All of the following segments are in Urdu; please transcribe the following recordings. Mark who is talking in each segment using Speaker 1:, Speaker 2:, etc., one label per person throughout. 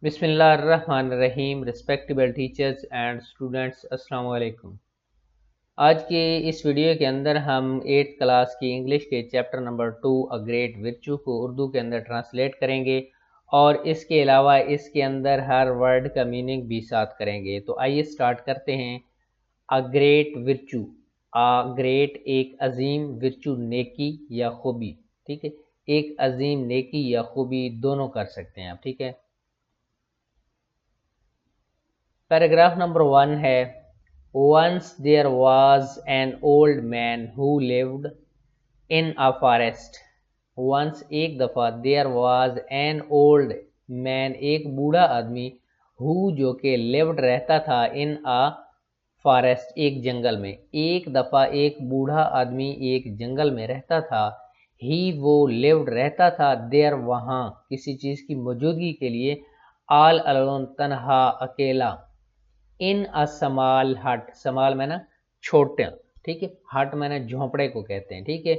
Speaker 1: بسم اللہ الرحمن الرحیم. ریسپیکٹیبل ٹیچرز اینڈ اسٹوڈنٹس، السلام علیکم. آج کے اس ویڈیو کے اندر ہم 8th کلاس کی انگلش کے chapter number 2 a great virtue کو اردو کے اندر ٹرانسلیٹ کریں گے، اور اس کے علاوہ اس کے اندر ہر ورڈ کا میننگ بھی ساتھ کریں گے. تو آئیے سٹارٹ کرتے ہیں. اے گریٹ ورچو، گریٹ ایک عظیم، ورچو نیکی یا خوبی. ٹھیک ہے، ایک عظیم نیکی یا خوبی دونوں کر سکتے ہیں آپ. ٹھیک ہے، پیراگراف نمبر 1 ہے. Once there was an old man who lived in a forest. Once ایک دفعہ there was an old man ایک بوڑھا آدمی who جو کہ lived رہتا تھا in a forest ایک جنگل میں. ایک دفعہ ایک بوڑھا آدمی ایک جنگل میں رہتا تھا. he وہ lived رہتا تھا there وہاں کسی چیز کی موجودگی کے لیے all alone تنہا اکیلا. ان a small hut، small میں نا چھوٹا، ٹھیک ہے، ہٹ میں نا جھونپڑے کو کہتے ہیں. ٹھیک ہے،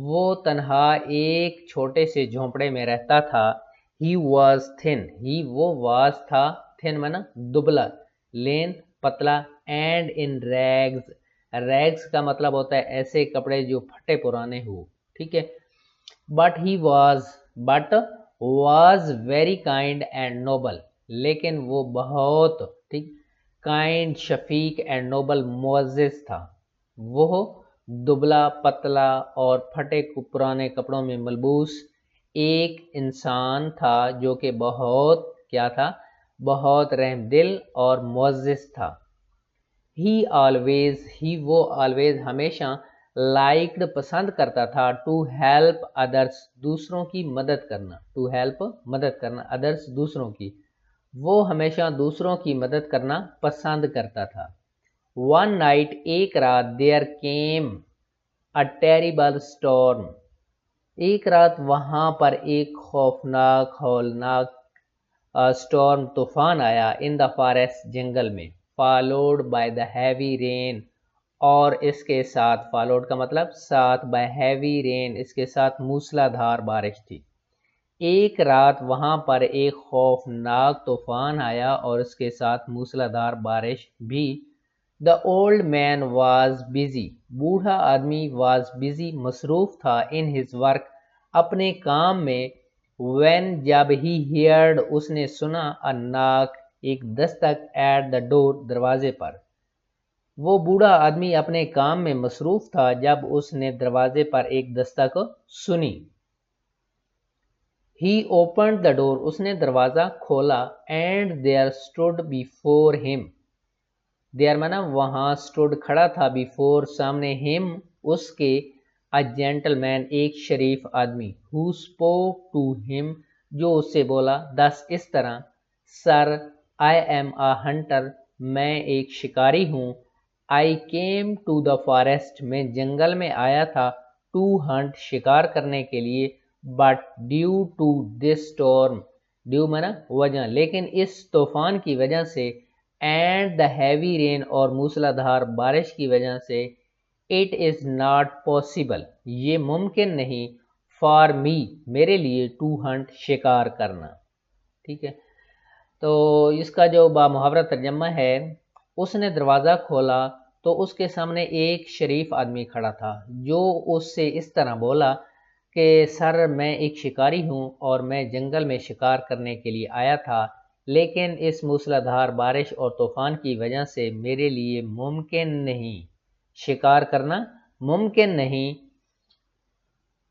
Speaker 1: وہ تنہا ایک چھوٹے سے جھونپڑے میں رہتا تھا. he was thin، he وہ was تھا، thin میں نا دبلا، length پتلا، and in rags، rags کا مطلب ہوتا ہے ایسے کپڑے جو پھٹے پرانے ہو. ٹھیک ہے، but was very kind and noble، لیکن وہ بہت ٹھیک کائنڈ، شفیق اینڈ نوبل، معزز تھا. وہ دبلا پتلا اور پھٹے پرانے کپڑوں میں ملبوس ایک انسان تھا جو کہ بہت کیا تھا، بہت رحم دل اور معزز تھا. ہی وہ آلویز ہمیشہ لائکڈ پسند کرتا تھا ٹو ہیلپ ادرس دوسروں کی مدد کرنا. ٹو ہیلپ مدد کرنا، ادرس دوسروں کی، وہ ہمیشہ دوسروں کی مدد کرنا پسند کرتا تھا. ون نائٹ ایک رات دیر کیم اے ٹیریبل اسٹارم ایک رات وہاں پر ایک خوفناک ہولناک اسٹارم طوفان آیا. ان دا فارسٹ جنگل میں. Followed by the heavy rain اور اس کے ساتھ، فالوڈ کا مطلب ساتھ، بائی ہیوی رین اس کے ساتھ موسلا دھار بارش تھی. ایک رات وہاں پر ایک خوفناک طوفان آیا اور اس کے ساتھ موسلادھار بارش بھی. دا اولڈ مین واز بزی، بوڑھا آدمی واز بزی مصروف تھا، ان ہز ورک اپنے کام میں. وین جب ہی ہیئرڈ اس نے سنا، ا ناک ایک دستک، ایٹ دا ڈور دروازے پر. وہ بوڑھا آدمی اپنے کام میں مصروف تھا جب اس نے دروازے پر ایک دستک سنی. He opened the door، اس نے دروازہ کھولا. And there stood before him، there مانا وہاں stood کھڑا تھا، before سامنے، him اس کے، a gentleman ایک شریف آدمی. Who spoke to him جو اس سے بولا، thus اس طرح. Sir I am a hunter، میں ایک شکاری ہوں. I came to the forest، میں جنگل میں آیا تھا. To hunt شکار کرنے کے لیے. But due to this storm، due مانا وجہ، لیکن اس طوفان کی وجہ سے، and the heavy rain اور موسلادھار بارش کی وجہ سے، it is not possible یہ ممکن نہیں، for me میرے لیے، to hunt شکار کرنا. ٹھیک ہے، تو اس کا جو بامحاورہ ترجمہ ہے، اس نے دروازہ کھولا تو اس کے سامنے ایک شریف آدمی کھڑا تھا جو اس سے اس طرح بولا کہ سر میں ایک شکاری ہوں اور میں جنگل میں شکار کرنے کے لیے آیا تھا، لیکن اس موسلادھار بارش اور طوفان کی وجہ سے میرے لیے ممکن نہیں، شکار کرنا ممکن نہیں.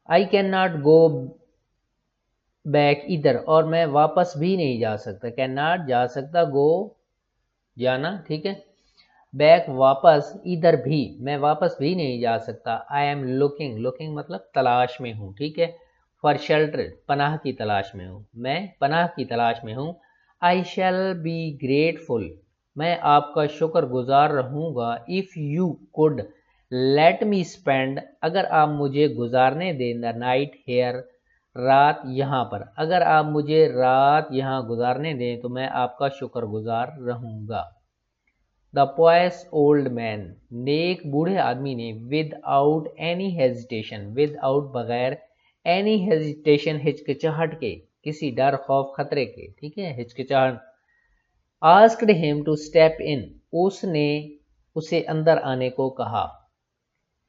Speaker 1: I cannot go back ادھر، اور میں واپس بھی نہیں جا سکتا. cannot جا سکتا، go جانا، ٹھیک ہے، بیک واپس، ادھر بھی میں واپس بھی نہیں جا سکتا. I am looking مطلب تلاش میں ہوں، ٹھیک ہے، for shelter پناہ کی تلاش میں ہوں، میں پناہ کی تلاش میں ہوں. I shall be grateful میں آپ کا شکر گزار رہوں گا. if you could let me spend اگر آپ مجھے گزارنے دیں the night here رات یہاں پر، اگر آپ مجھے رات یہاں گزارنے دیں تو میں آپ کا شکر گزار رہوں گا. The pious old man نیک بوڑھے آدمی نے without any hesitation without بغیر any hesitation ہچکچاہٹ کے کسی ڈر خوف خطرے کے، ٹھیک ہے، ہچکچاہٹ. asked him to step in اس نے اسے اندر آنے کو کہا.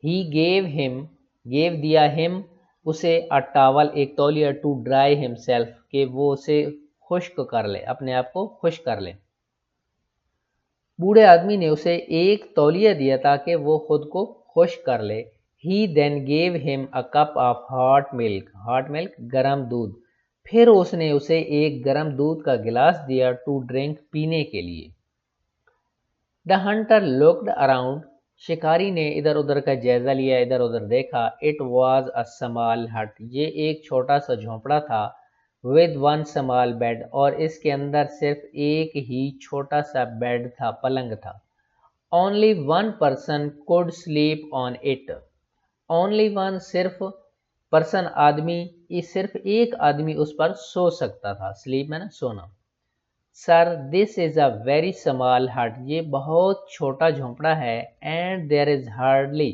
Speaker 1: he gave دیا him اسے a towel ایک تولیہ to dry himself کہ وہ اسے خشک کر لے، اپنے آپ کو خشک کر لے. بوڑھے آدمی نے اسے ایک تولیہ دیا تاکہ وہ خود کو خشک کر لے. he then gave him a cup of hot milk گرم دودھ. پھر اس نے اسے ایک گرم دودھ کا گلاس دیا to drink پینے کے لیے. the hunter looked around شکاری نے ادھر ادھر کا جائزہ لیا، ادھر ادھر دیکھا. it was a small hut یہ ایک چھوٹا سا جھونپڑا تھا. with one small bed اور اس کے اندر صرف ایک ہی چھوٹا سا بیڈ تھا، پلنگ تھا. only one person could sleep on it only one صرف پرسن آدمی، صرف ایک آدمی اس پر سو سکتا تھا. سلیپ میں نا سونا. سر دس از اے ویری اسمال ہٹ یہ بہت چھوٹا جھونپڑا ہے. And there is hardly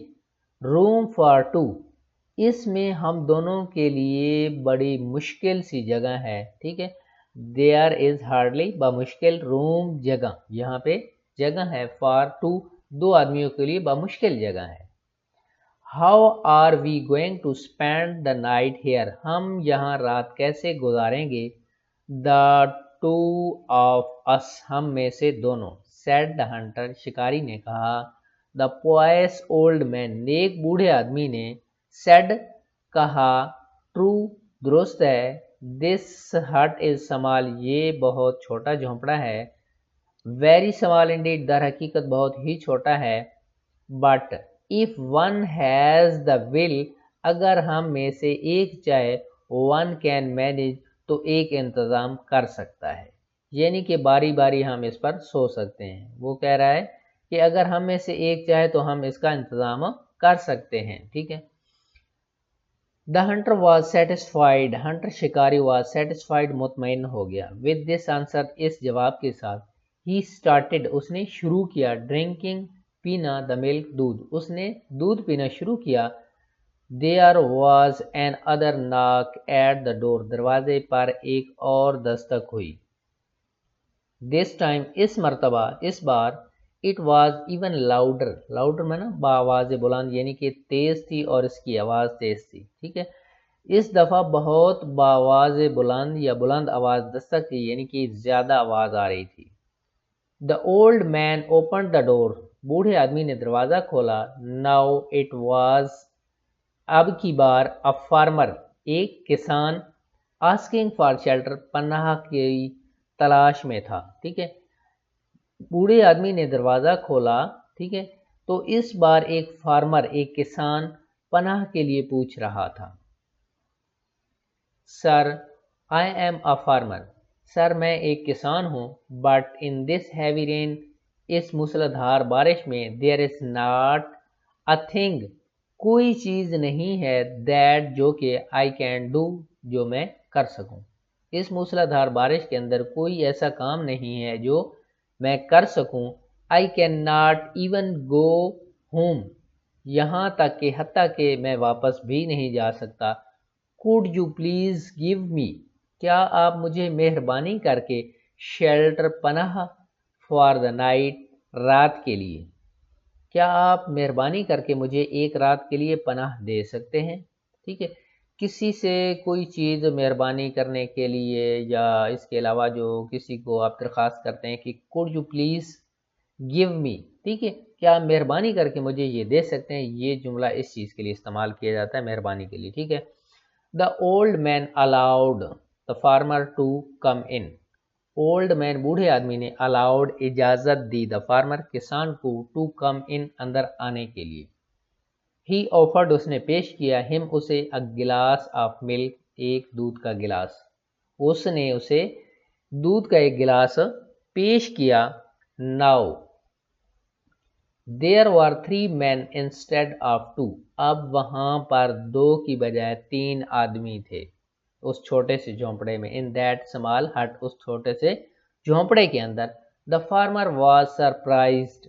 Speaker 1: room for two اس میں ہم دونوں کے لیے بڑی مشکل سی جگہ ہے، ٹھیک ہے. دیر از ہارڈلی بمشکل، روم جگہ، یہاں پہ جگہ ہے، فار ٹو دو آدمیوں کے لیے بمشکل جگہ ہے. How are we going to spend the night here ہم یہاں رات کیسے گزاریں گے. دا ٹو آف اس ہم میں سے دونوں. سیڈ دا ہنٹر شکاری نے کہا. دا پوائس اولڈ مین نیک بوڑھے آدمی نے. سیڈ کہا. ٹرو درست ہے. دس ہٹ از سمال یہ بہت چھوٹا جھونپڑا ہے. ویری سمال انڈیڈ در حقیقت بہت ہی چھوٹا ہے. But if one has the will اگر ہم میں سے ایک چاہے one can manage تو ایک انتظام کر سکتا ہے، یعنی کہ باری باری ہم اس پر سو سکتے ہیں. وہ کہہ رہا ہے کہ اگر ہم میں سے ایک چاہے تو ہم اس کا انتظام کر سکتے ہیں، ٹھیک ہے. The hunter was satisfied hunter شکاری was satisfied مطمئن ہو گیا. with this answer اس جواب کے ساتھ. he started اس نے شروع کیا. drinking پینا. the milk دودھ اس نے دودھ پینا شروع کیا. there was an other knock at the door دروازے پر ایک اور دستک ہوئی. this time اس مرتبہ اس بار. it was even louder میں نا بآواز بلند یعنی کہ تیز تھی اور اس کی آواز تیز تھی، ٹھیک ہے. اس دفعہ بہت بآواز بلند یا بلند آواز دستک تھی یعنی کہ زیادہ آواز آ رہی تھی. the old man opened the door بوڑھے آدمی نے دروازہ کھولا. now it was اب کی بار a farmer ایک کسان. asking for shelter پناہ کی تلاش میں تھا، ٹھیک ہے. بوڑھے آدمی نے دروازہ کھولا، ٹھیک ہے. تو اس بار ایک فارمر ایک کسان پناہ کے لیے پوچھ رہا تھا. سر I am a farmer سر میں ایک کسان ہوں. but in this heavy rain اس موسلادھار بارش میں. there is not a thing کوئی چیز نہیں ہے. that جو کہ I can do جو میں کر سکوں. اس موسلادھار بارش کے اندر کوئی ایسا کام نہیں ہے جو میں کر سکوں. I cannot even go home یہاں تک کہ حتیٰ کہ میں واپس بھی نہیں جا سکتا. could you please give me کیا آپ مجھے مہربانی کر کے شیلٹر پناہ for the night رات کے لیے کیا آپ مہربانی کر کے مجھے ایک رات کے لیے پناہ دے سکتے ہیں، ٹھیک ہے. کسی سے کوئی چیز مہربانی کرنے کے لیے یا اس کے علاوہ جو کسی کو آپ درخواست کرتے ہیں کہ could you please give me ٹھیک ہے، کیا آپ مہربانی کر کے مجھے یہ دے سکتے ہیں. یہ جملہ اس چیز کے لیے استعمال کیا جاتا ہے مہربانی کے لیے، ٹھیک ہے. the old man allowed the farmer to come in old man بوڑھے آدمی نے allowed اجازت دی the farmer کسان کو to come in اندر آنے کے لیے. he offered اس نے پیش کیا him اسے a glass of milk ایک دودھ کا گلاس. اس نے اسے دودھ کا ایک گلاس پیش کیا. now there were 3 men instead of 2 اب وہاں پر 2 کی بجائے 3 آدمی تھے اس چھوٹے سے جھونپڑے میں. in that small hut اس چھوٹے سے جھونپڑے کے اندر. the farmer was surprised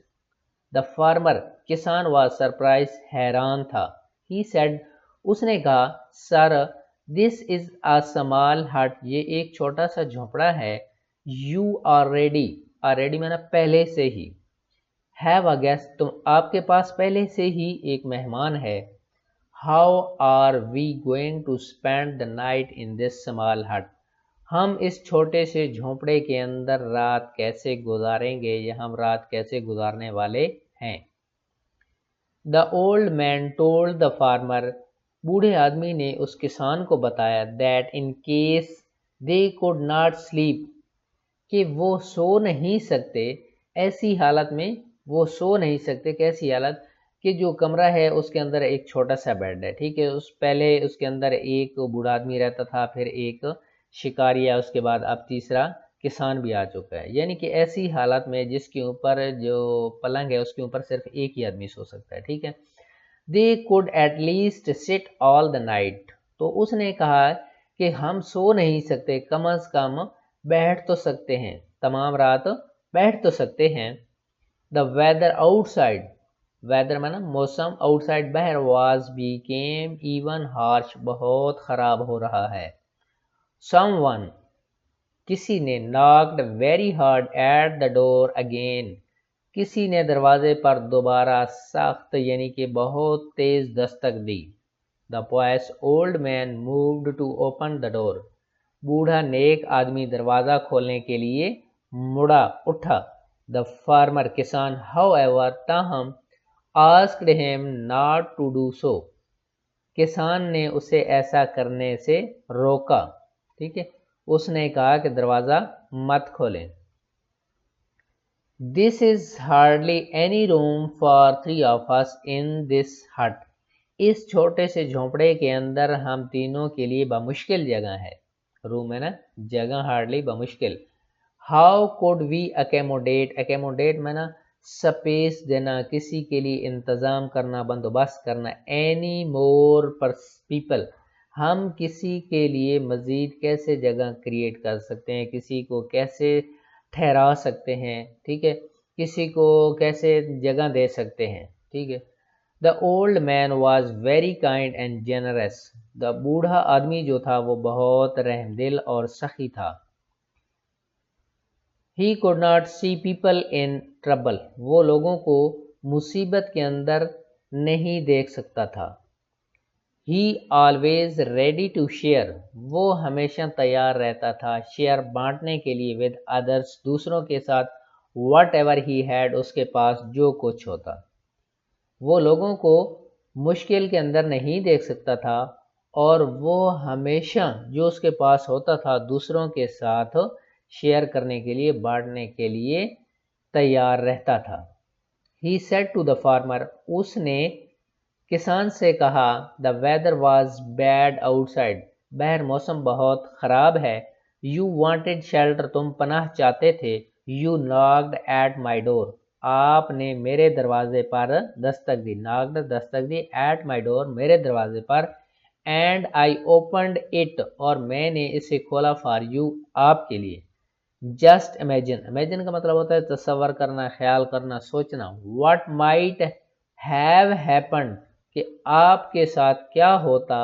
Speaker 1: the farmer کسان was surprised حیران تھا. he said اس نے کہا. sir دس از اے سمال ہٹ، یہ ایک چھوٹا سا جھونپڑا ہے. یو آلریڈی میں نے پہلے سے ہی. ہیو اے گیسٹ، تم آپ کے پاس پہلے سے ہی ایک مہمان ہے. How are we going to spend the night in this small hut, ہم اس چھوٹے سے جھونپڑے کے اندر رات کیسے گزاریں گے یا ہم رات کیسے گزارنے والے ہیں. The old man told the farmer, بوڑھے آدمی نے اس کسان کو بتایا that in case they could not sleep, کہ وہ سو نہیں سکتے، ایسی حالت میں وہ سو نہیں سکتے. کیسی حالت؟ کہ جو کمرہ ہے اس کے اندر ایک چھوٹا سا بیڈ ہے، ٹھیک ہے، پہلے اس کے اندر ایک بوڑھا آدمی رہتا تھا، پھر ایک شکاری ہے، اس کے بعد اب تیسرا کسان بھی آ چکا ہے. یعنی کہ ایسی حالت میں جس کے اوپر جو پلنگ ہے اس کے اوپر صرف ایک ہی آدمی سو سکتا ہے، ٹھیک ہے. دے کوڈ ایٹ لیسٹ سٹ آل دا نائٹ، تو اس نے کہا کہ ہم سو نہیں سکتے، کم از کم بیٹھ تو سکتے ہیں، تمام رات بیٹھ تو سکتے ہیں. دا ویدر آؤٹ سائڈ، ویدر میں نا موسم، آؤٹ سائڈ باہر، واز بیکیم ایون ہارش، بہت خراب ہو رہا ہے. سم ون، کسی نے، knocked very hard at the door again، کسی نے دروازے پر دوبارہ سخت یعنی کہ بہت تیز دستک دی. The pious old man moved to open the door، بوڑھا نیک آدمی دروازہ کھولنے کے لیے اٹھا. The farmer، کسان، however، تاہم، asked him not to do so، کسان نے اسے ایسا کرنے سے روکا، ٹھیک ہے، اس نے کہا کہ دروازہ مت کھولیں. This is hardly any room for 3 of us in this hut، اس چھوٹے سے جھونپڑے کے اندر ہم تینوں کے لیے بمشکل جگہ ہے. روم ہے نا، جگہ ہارڈلی بمشکل. How could we accommodate میں نا سپیس دینا، کسی کے لیے انتظام کرنا، بندوبست کرنا. Any more people، ہم کسی کے لیے مزید کیسے جگہ کریٹ کر سکتے ہیں، کسی کو کیسے ٹھہرا سکتے ہیں، ٹھیک ہے، کسی کو کیسے جگہ دے سکتے ہیں، ٹھیک ہے. The old man was very kind and generous, the بوڑھا آدمی جو تھا وہ بہت رحم دل اور سخی تھا. He could not see people in trouble, وہ لوگوں کو مصیبت کے اندر نہیں دیکھ سکتا تھا. He always ready to share, وہ ہمیشہ تیار رہتا تھا شیئر بانٹنے کے لیے ود ادرس، دوسروں کے ساتھ. واٹ ایور ہی ہیڈ، اس کے پاس جو کچھ ہوتا. وہ لوگوں کو مشکل کے اندر نہیں دیکھ سکتا تھا اور وہ ہمیشہ جو اس کے پاس ہوتا تھا دوسروں کے ساتھ شیئر کرنے کے لیے، بانٹنے کے لیے تیار رہتا تھا. He said to the farmer, اس نے کسان سے کہا، the weather was bad outside, باہر موسم بہت خراب ہے. یو وانٹیڈ شیلٹر، تم پناہ چاہتے تھے. یو knocked ایٹ مائی ڈور، آپ نے میرے دروازے پر دستک دی. knocked دستک دی، ایٹ مائی ڈور میرے دروازے پر. اینڈ آئی اوپنڈ اٹ، اور میں نے اسے کھولا فار یو آپ کے لیے. جسٹ امیجن کا مطلب ہوتا ہے تصور کرنا، خیال کرنا، سوچنا. واٹ مائٹ ہیو ہیپنڈ، کہ آپ کے ساتھ کیا ہوتا.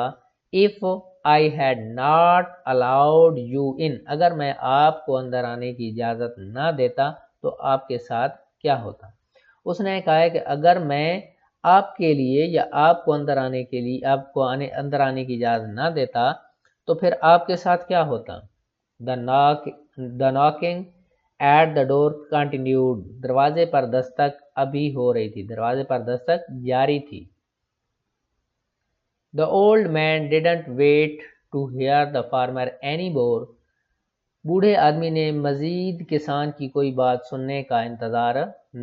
Speaker 1: if I had not allowed you in، اگر میں آپ کو اندر آنے کی اجازت نہ دیتا تو آپ کے ساتھ کیا ہوتا. اس نے کہا ہے کہ اگر میں آپ کے لیے یا آپ کو اندر آنے کے لیے، آپ کو اندر آنے کی اجازت نہ دیتا تو پھر آپ کے ساتھ کیا ہوتا. the knocking at the door continued، دروازے پر دستک ابھی ہو رہی تھی، دروازے پر دستک جاری تھی. The old man didn't wait to hear the farmer any more، بوڑھے آدمی نے مزید کسان کی کوئی بات سننے کا انتظار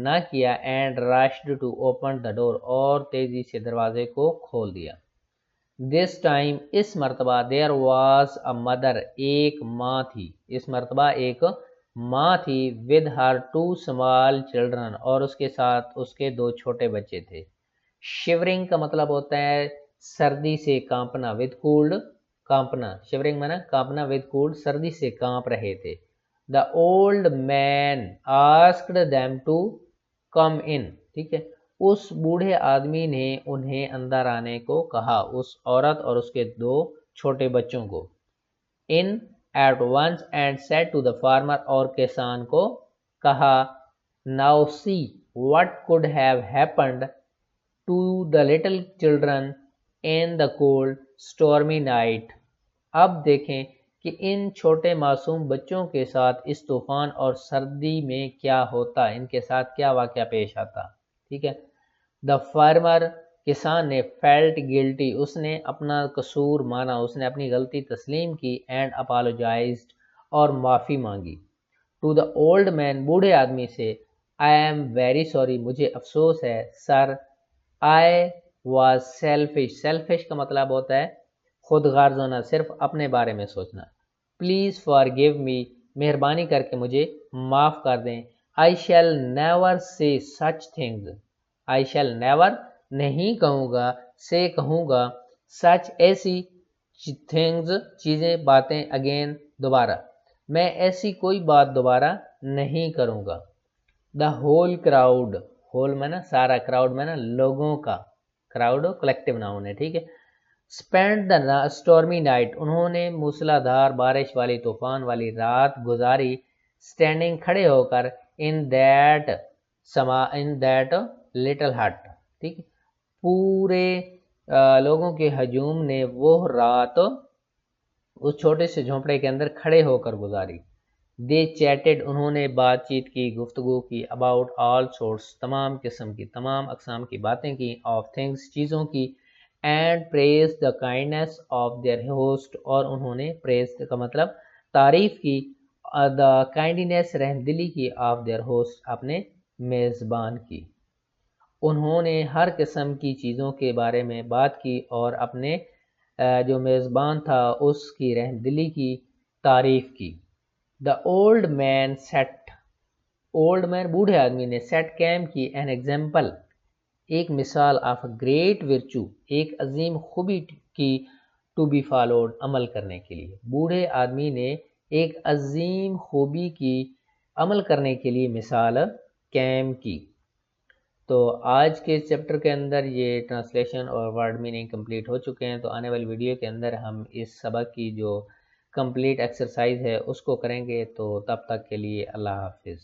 Speaker 1: نہ کیا. and rushed to open the door، اور تیزی سے دروازے کو کھول دیا. this time، اس مرتبہ there was a mother، ایک ماں تھی، اس مرتبہ ایک ماں تھی. with her 2 small children، اور اس کے ساتھ اس کے 2 چھوٹے بچے تھے. shivering کا مطلب ہوتا ہے سردی سے کانپنا، with cold کانپنا. shivering میں نا کانپنا، with cold سردی سے کانپ رہے تھے. the old man asked them to come in، ٹھیک ہے، اس بوڑھے آدمی نے انہیں اندر آنے کو کہا، اس عورت اور اس کے 2 چھوٹے بچوں کو. in at once and said to the farmer, اور کسان کو کہا, now see what could have happened to the little children in the cold stormy night. اب دیکھیں کہ ان چھوٹے معصوم بچوں کے ساتھ اس طوفان اور سردی میں کیا ہوتا, ان کے ساتھ کیا واقعہ پیش آتا. ٹھیک ہے. دا فارمر, کسان نے, فیلٹ گلٹی, اس نے اپنا قصور مانا, اس نے اپنی غلطی تسلیم کی, اینڈ اپالوجائزڈ, اور معافی مانگی. ٹو دا اولڈ مین, بوڑھے آدمی سے, آئی ایم ویری سوری, مجھے افسوس ہے, سر, آئی واز سیلفش, سیلفش کا مطلب ہوتا ہے خود غرض ہونا, صرف اپنے بارے میں سوچنا. پلیز فار گیو می, مہربانی کر کے مجھے معاف کر دیں. آئی شیل نیور سے such things, I shall never, نہیں کہوں گا, سے کہوں گا, سچ, ایسی, تھنگز, چیزیں, باتیں, اگین, دوبارہ, میں ایسی کوئی بات دوبارہ نہیں کروں گا. دا ہول کراؤڈ, ہول میں نا سارا, کراؤڈ میں نا لوگوں کا, کراؤڈ کلیکٹیو ناؤن ہے. ٹھیک ہے. اسپینڈ دا اسٹورمی نائٹ, انہوں نے موسلا دھار بارش والی, طوفان والی رات گزاری. اسٹینڈنگ, کھڑے ہو کر, ان دیٹ لٹل ہٹ. ٹھیک ہے. پورے لوگوں کے ہجوم نے وہ رات اس چھوٹے سے جھونپڑے کے اندر کھڑے ہو کر گزاری. دے چیٹڈ, انہوں نے بات چیت کی, گفتگو کی, اباؤٹ آل سورٹس, تمام قسم کی, تمام اقسام کی باتیں کی, آف تھنگس, چیزوں کی, and praise the kindness of their host, اور انہوں نے, پریز کا مطلب تعریف کی, دا کائنڈنیس, رحم دلی کی, آف دیئر ہوسٹ, اپنے میزبان کی. انہوں نے ہر قسم کی چیزوں کے بارے میں بات کی اور اپنے جو میزبان تھا اس کی رحم دلی کی تعریف کی. The old man sat, old man بوڑھے آدمی نے, سیٹ قائم کی, این ایگزامپل, ایک مثال, آف گریٹ ورچو, ایک عظیم خوبی کی, ٹو بی فالوڈ, عمل کرنے کے لیے. بوڑھے آدمی نے ایک عظیم خوبی کی, عمل کرنے کے لیے مثال قائم کی. تو آج کے چیپٹر کے اندر یہ ٹرانسلیشن اور ورڈ میننگ کمپلیٹ ہو چکے ہیں. تو آنے والی ویڈیو کے اندر ہم اس سبق کی جو کمپلیٹ ایکسرسائز ہے اس کو کریں گے. تو تب تک کے لیے اللہ حافظ.